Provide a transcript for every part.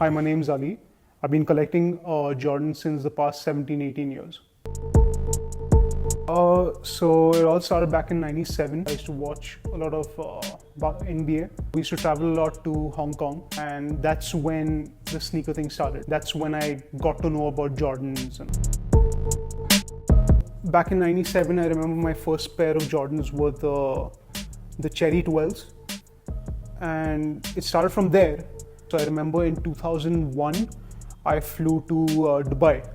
Hi, my name's Ali. I've been collecting Jordan since the past 17, 18 years. So it all started back in '97. I used to watch a lot of NBA. We used to travel a lot to Hong Kong, and that's when the sneaker thing started. That's when I got to know about Jordans. And back in '97, I remember my first pair of Jordans were the Cherry 12s, and it started from there. So I remember in 2001, I flew to Dubai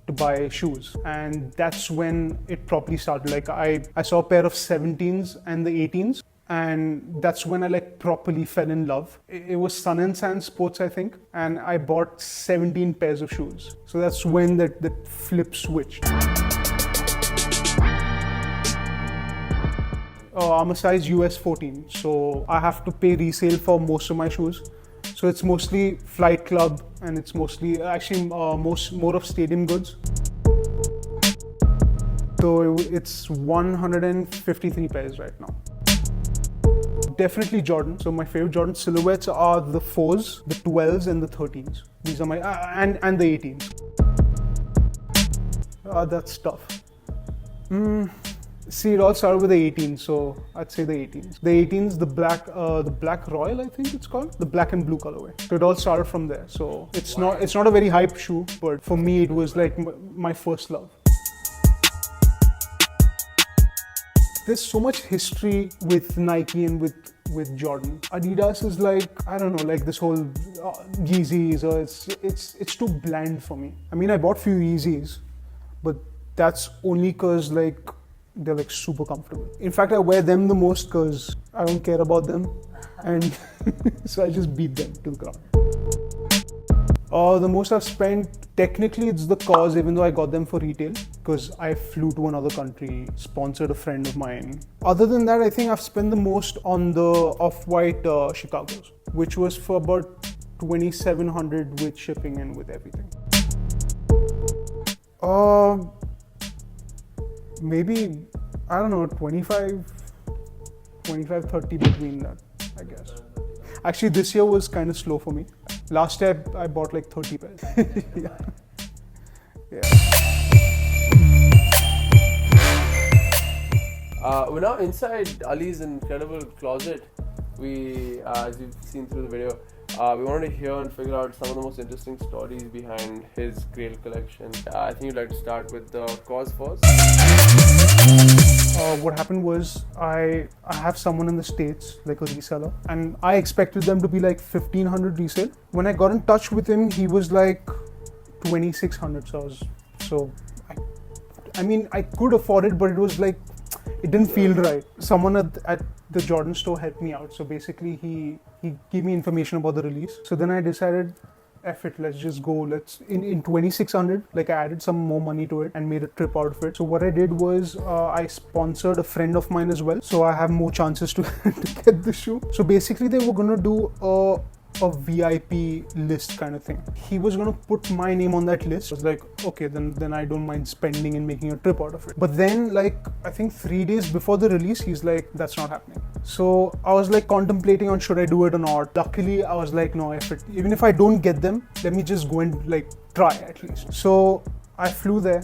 to buy shoes, and that's when it properly started. Like I saw a pair of 17s and the 18s, and that's when I like properly fell in love. It was Sun and Sand Sports, I think, and I bought 17 pairs of shoes. So that's when that flip switched. I'm a size US 14, so I have to pay resale for most of my shoes. So it's mostly Flight Club, and it's mostly actually more of stadium goods. So it's 153 pairs right now. Definitely Jordan. So my favorite Jordan silhouettes are the 4s, the 12s, and the 13s. These are my and the 18s. That's tough. See, it all started with the 18s, so I'd say the 18s. The 18s, the black Royal, I think it's called, the black and blue colorway. So it all started from there. So it's not a very hype shoe, but for me it was like my first love. There's so much history with Nike and with Jordan. Adidas is like, I don't know, like this whole Yeezys, or it's too bland for me. I mean, I bought few Yeezys, but that's only cause like they're like super comfortable. In fact, I wear them the most because I don't care about them, and so I just beat them to the ground. The most I've spent, technically it's the cause, even though I got them for retail, because I flew to another country, sponsored a friend of mine. Other than that, I think I've spent the most on the Off-White Chicago's, which was for about $2,700 with shipping and with everything. Maybe, I don't know, 25, 30 between that, I guess. Actually, this year was kind of slow for me. Last year, I bought like 30 pairs. Yeah. We're now inside Ali's incredible closet. As you've seen through the video, we wanted to hear and figure out some of the most interesting stories behind his Grail collection. I think you'd like to start with the cause first. What happened was I have someone in the States, like a reseller, and I expected them to be like 1,500 resale. When I got in touch with him, he was like 2,600. I mean, I could afford it, but it was like, it didn't feel right. Someone at the Jordan store helped me out. So basically he gave me information about the release. So then I decided, F it, let's just go. In 2,600, like I added some more money to it and made a trip out of it. So what I did was I sponsored a friend of mine as well. So I have more chances to get the shoe. So basically they were gonna do a VIP list kind of thing. He was gonna put my name on that list. I was like, okay, then I don't mind spending and making a trip out of it. But then, like, I think 3 days before the release, he's like, that's not happening. So I was like contemplating on should I do it or not. Luckily, I was like, no, even if I don't get them, let me just go and like try at least. So I flew there,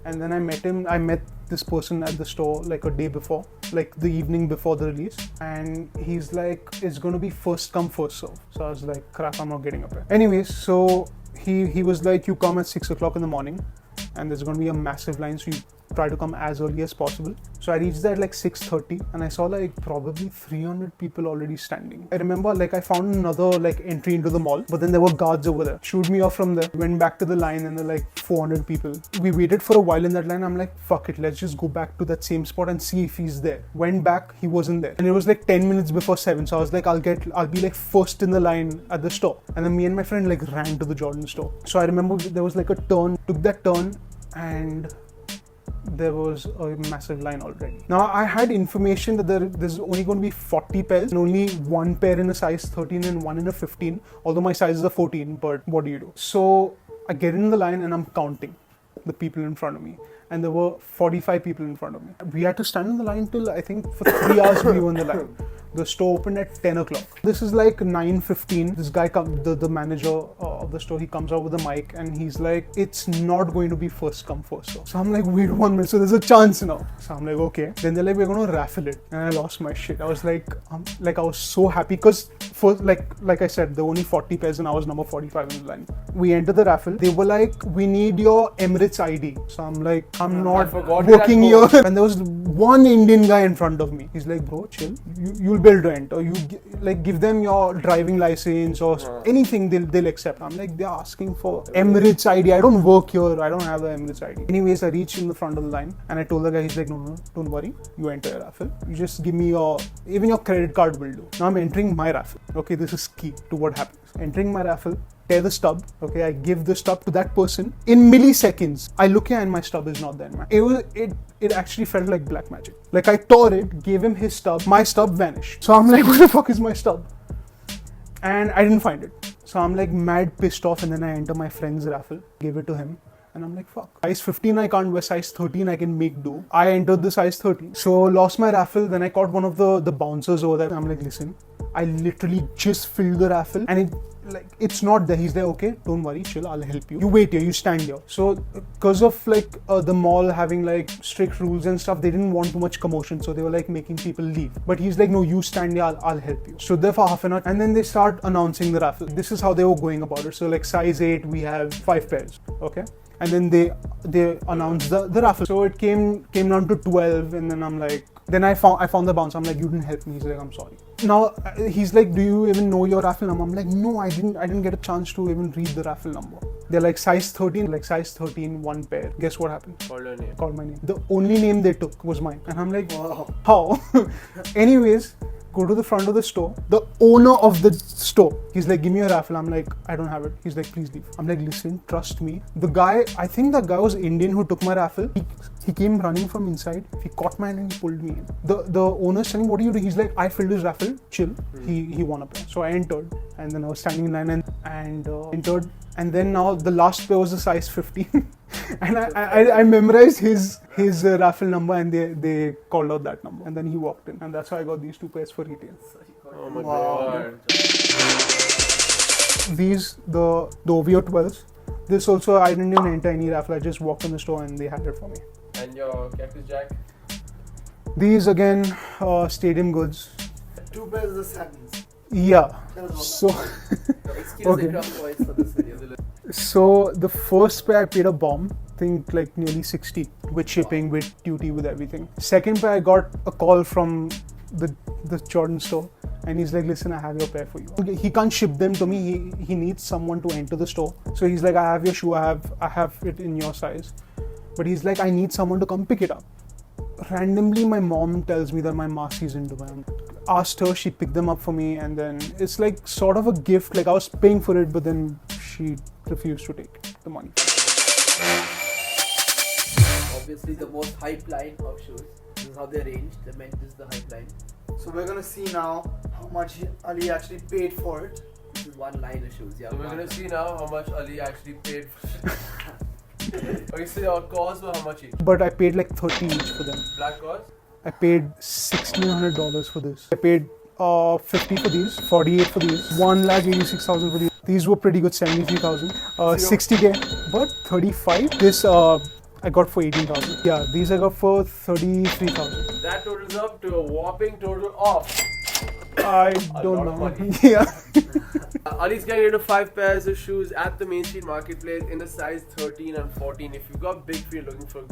and then I met him. I met this person at the store like a day before, like the evening before the release, and he's like, it's gonna be first come first serve. So I was like, crap, I'm not getting up there. Anyways, so he was like, you come at 6 o'clock in the morning and there's gonna be a massive line, so you try to come as early as possible. So I reached there at like 6:30, and I saw like probably 300 people already standing. I remember like I found another like entry into the mall, but then there were guards over there. Shooed me off from there, went back to the line, and there were like 400 people. We waited for a while in that line. I'm like, fuck it, let's just go back to that same spot and see if he's there. Went back, he wasn't there. And it was like 10 minutes before 7. So I was like, I'll be like first in the line at the store. And then me and my friend like ran to the Jordan store. So I remember there was like a turn, took that turn, and there was a massive line already. Now I had information that there's only going to be 40 pairs and only one pair in a size 13 and one in a 15, although my size is a 14, but what do you do? So I get in the line and I'm counting the people in front of me, and there were 45 people in front of me. We had to stand in the line till I think for 3 hours we were in the line. The store opened at 10 o'clock. This is like 9:15. This guy the manager of the store, he comes out with a mic and he's like, it's not going to be first come first serve. So I'm like, wait 1 minute, so there's a chance now. So I'm like, okay. Then they're like, we're gonna raffle it. And I lost my shit. I was like, I was so happy because first, like I said, there were only 40 pairs and I was number 45 in the line. We entered the raffle. They were like, we need your Emirates ID. So I'm like, I'm not working here. And there was one Indian guy in front of me. He's like, bro, chill. You'll be able to enter. You give them your driving license or anything, they'll accept. I'm like, they're asking for Emirates ID. I don't work here. I don't have the Emirates ID. Anyways, I reached in the front of the line and I told the guy, he's like, no, don't worry. You enter your raffle. You just give me even your credit card will do. Now I'm entering my raffle. Okay, this is key to what happens. Entering my raffle, tear the stub. Okay, I give the stub to that person. In milliseconds, I look here and my stub is not there. It actually felt like black magic. Like I tore it, gave him his stub, my stub vanished. So I'm like, where the fuck is my stub? And I didn't find it. So I'm like mad pissed off, and then I enter my friend's raffle, gave it to him. And I'm like, fuck. Size 15 I can't wear, size 13 I can make do. I entered the size 13. So lost my raffle, then I caught one of the bouncers over there. I'm like, listen, I literally just filled the raffle and it's not there. He's there, okay, don't worry, chill, I'll help you. You wait here, you stand here. So because of the mall having like strict rules and stuff, they didn't want too much commotion. So they were like making people leave. But he's like, no, you stand here, I'll help you. Stood there for half an hour and then they start announcing the raffle. This is how they were going about it. So like size 8, we have 5 pairs, okay? And then they announced the raffle. So it came down to 12 and then I'm like, then I found the bouncer. I'm like, you didn't help me. He's like, I'm sorry. Now he's like, do you even know your raffle number? I'm like, no, I didn't get a chance to even read the raffle number. They're like size 13, 1 pair. Guess what happened? Called your name. Called my name. The only name they took was mine. And I'm like, wow. How? Anyways, go to the front of the store. The owner of the store, he's like, give me a raffle. I'm like, I don't have it. He's like, please leave. I'm like, listen, trust me. The guy, I think that guy was Indian who took my raffle. He came running from inside. He caught my hand and he pulled me in. The owner's telling, what do you do? He's like, I filled his raffle. Chill. He won a pair. So I entered and then I was standing in line and entered. And then now the last pair was a size 15. And I memorized his raffle number and they called out that number. And then he walked in. And that's how I got these 2 pairs for retail. Oh my god. These, the OVO 12s. This also, I didn't even enter any raffle. I just walked in the store and they had it for me. And your Cactus Jack? These again, stadium goods. 2 pairs of the Sammys. Yeah. So, okay. So the first pair I paid a bomb, I think like nearly 60 with shipping, with duty, with everything. Second pair I got a call from the Jordan store and he's like, listen, I have your pair for you. He can't ship them to me. He needs someone to enter the store. So he's like, I have your shoe. I have it in your size. But he's like, I need someone to come pick it up. Randomly, my mom tells me that my Masi is in Dubai. Asked her, she picked them up for me, and then it's like sort of a gift. Like I was paying for it, but then she refused to take the money. Obviously, the most hype line of shoes. This is how they're arranged. The men is the hype line. So we're gonna see now how much Ali actually paid for it. This is one line of shoes. Yeah. So we're gonna see now how much Ali actually paid for it. Okay, so your cost were how much each? But I paid like 30 each for them. Black cost? I paid $1,600 for this. I paid 50 for these, 48 for these, 1,86,000 for these. These were pretty good, 73,000. 60k, but 35. This I got for 18,000. Yeah, these I got for 33,000. That totals up to a whopping total of I don't know. Yeah. Ali's getting rid of 5 pairs of shoes at the Mainstreet marketplace in the size 13 and 14. If you've got big feet looking for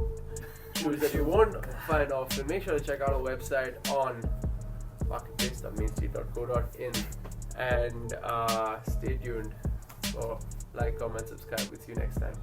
shoes that you won't find often, make sure to check out our website on marketplace.mainstreet.co.in and stay tuned for like, comment, subscribe. We'll see you next time.